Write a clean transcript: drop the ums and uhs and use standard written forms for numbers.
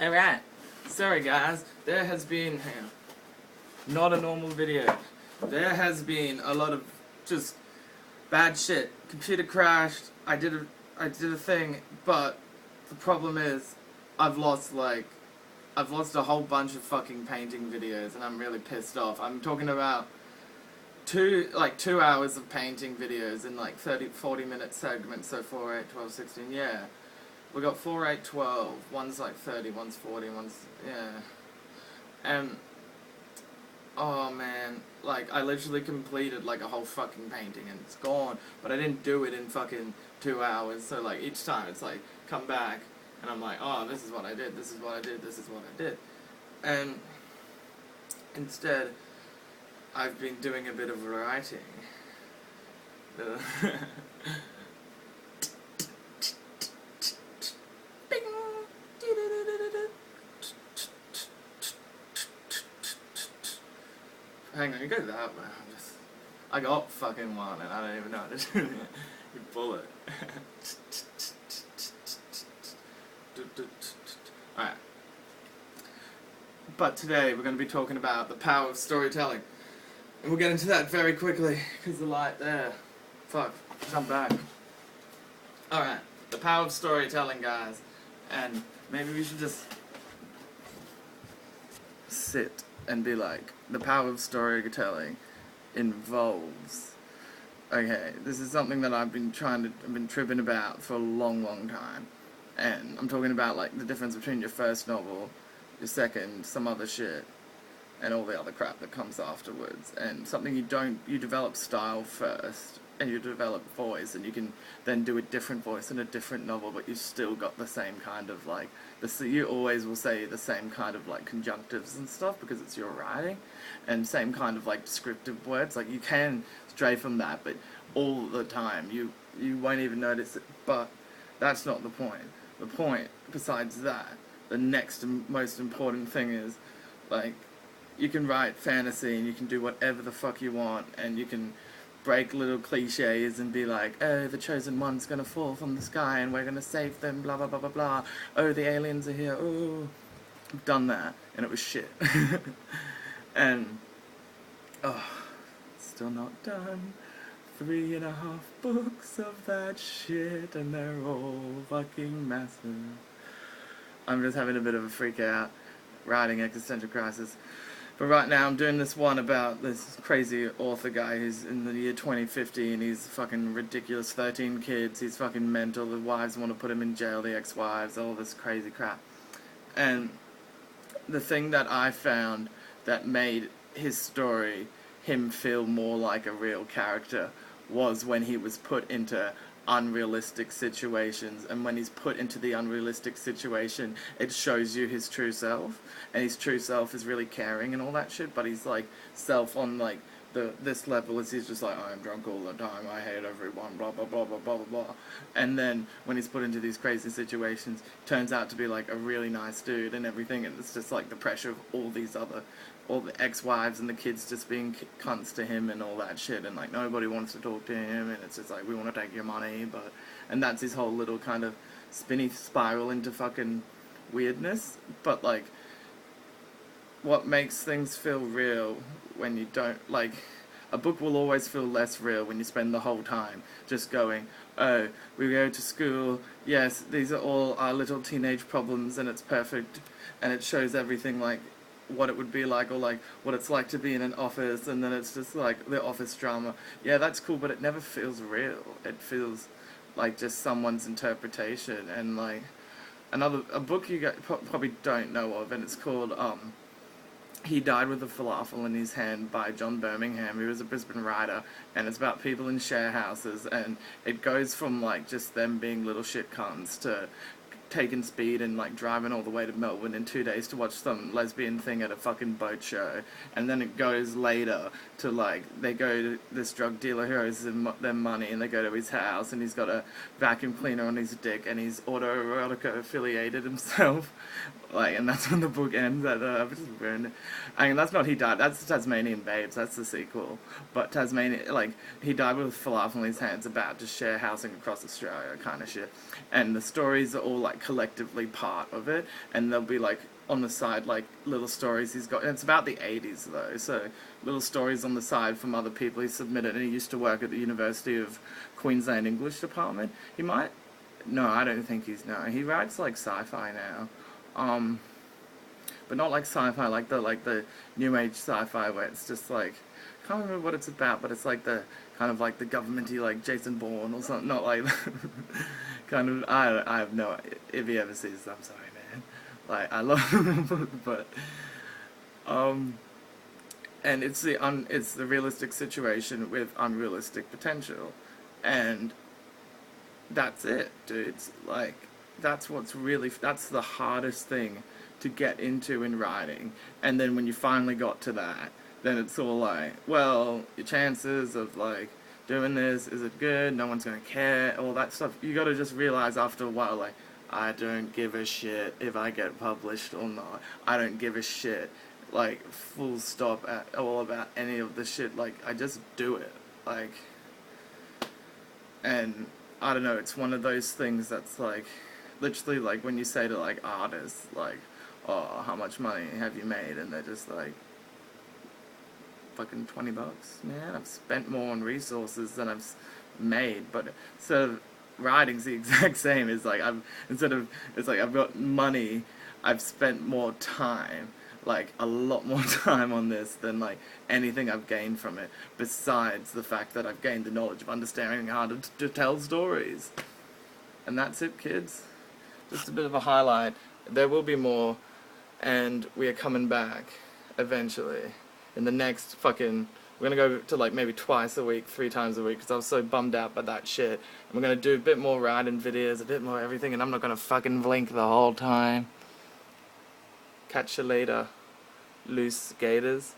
Alright, sorry guys, there has been, not a normal video. There has been a lot of just bad shit. Computer crashed, I did a thing, but the problem is, I've lost a whole bunch of fucking painting videos, and I'm really pissed off. I'm talking about 2 hours of painting videos in 40 minute segments, so 4, 8, 12, 16, yeah. We got 4, 8, 12, one's 30, one's 40, one's, yeah. And, oh man, I literally completed a whole fucking painting and it's gone, but I didn't do it in fucking 2 hours, so each time it's come back, and I'm oh, this is what I did, this is what I did, this is what I did. And instead, I've been doing a bit of writing. Hang on, you go that way. I got fucking one and I don't even know how to do it. You bullet. Alright. But today we're going to be talking about the power of storytelling. And we'll get into that very quickly, because the light there. Fuck, jump back. Alright, the power of storytelling, guys. And maybe we should just sit and be the power of storytelling involves... Okay, this is something that I've been tripping about for a long, long time. And I'm talking about, the difference between your first novel, your second, some other shit, and all the other crap that comes afterwards. And something you develop style first, and you develop voice, and you can then do a different voice in a different novel, but you still got the same kind of, you always will say the same kind of, conjunctives and stuff, because it's your writing, and same kind of, descriptive words. You can stray from that, but all the time, you won't even notice it, but that's not the point. The point, besides that, the next most important thing is, you can write fantasy, and you can do whatever the fuck you want, and you can break little cliches and be oh, the chosen one's gonna fall from the sky and we're gonna save them, blah blah blah blah blah. Oh, the aliens are here, oh. I've done that, and it was shit. And, oh, still not done. 3.5 books of that shit, and they're all fucking massive. I'm just having a bit of a freak out, writing existential crisis. But right now I'm doing this one about this crazy author guy who's in the year 2050 and he's fucking ridiculous, 13 kids, he's fucking mental, the wives want to put him in jail, the ex-wives, all this crazy crap. And the thing that I found that made his story, him feel more like a real character, was when he was put into unrealistic situations, and when he's put into the unrealistic situation, it shows you his true self, and his true self is really caring and all that shit, but he's self on this level is he's just I'm drunk all the time, I hate everyone, blah blah blah blah blah blah blah. And then when he's put into these crazy situations, turns out to be a really nice dude and everything, and it's just the pressure of all the ex-wives and the kids just being cunts to him and all that shit, and nobody wants to talk to him, and it's just we want to take your money, and that's his whole little kind of spinny spiral into fucking weirdness. But what makes things feel real when you don't, a book will always feel less real when you spend the whole time just going, oh, we go to school, yes, these are all our little teenage problems, and it's perfect, and it shows everything what it would be or what it's like to be in an office, and then it's just the office drama. Yeah, that's cool, but it never feels real. It feels just someone's interpretation. And a book you probably don't know of, and it's called He Died with a Falafel in His Hand by John Birmingham, who was a Brisbane writer, and it's about people in share houses, and it goes from just them being little shit cunts to taking speed and driving all the way to Melbourne in 2 days to watch some lesbian thing at a fucking boat show, and then it goes later to they go to this drug dealer who owes them money, and they go to his house, and he's got a vacuum cleaner on his dick, and he's autoerotica affiliated himself, Like, and that's when the book ends. I've just ruined it. I mean, that's not He Died. That's Tasmanian Babes. That's the sequel. But Tasmania, like, he died with falafel in his hands, about to share housing across Australia, kind of shit. And the stories are all like collectively part of it, and there'll be like on the side like little stories he's got. And it's about the 80s though, so little stories on the side from other people he submitted. And he used to work at the University of Queensland English Department. He might. No, I don't think he's no. He writes like sci-fi now. But not like sci-fi, like the new age sci-fi where it's just like, I can't remember what it's about, but it's like the kind of like the governmenty, like Jason Bourne or something. Not like kind of. I have no. If he ever sees, I'm sorry, man. Like, I love him, but and it's the realistic situation with unrealistic potential, and that's it, dudes. Like, that's the hardest thing to get into in writing. And then when you finally got to that, then it's all like, well, your chances of like doing this, is it good? No one's gonna care, all that stuff. You gotta just realize after a while, like, I don't give a shit if I get published or not. I don't give a shit, like, full stop at all about any of the shit. Like, I just do it. Like, and I don't know, it's one of those things that's like, literally like when you say to like artists, like, oh, how much money have you made? And they're just like, fucking $20, man. I've spent more on resources than I've made. But so writing's the exact same. It's like I've got money, I've spent more time, like a lot more time on this than like anything I've gained from it, besides the fact that I've gained the knowledge of understanding how to tell stories. And that's it, kids. Just a bit of a highlight. There will be more, and we are coming back eventually. In the next fucking, we're gonna go to like maybe twice a week, 3 times a week, because I was so bummed out by that shit. And we're gonna do a bit more writing videos, a bit more everything, and I'm not gonna fucking blink the whole time. Catch you later, loose gators.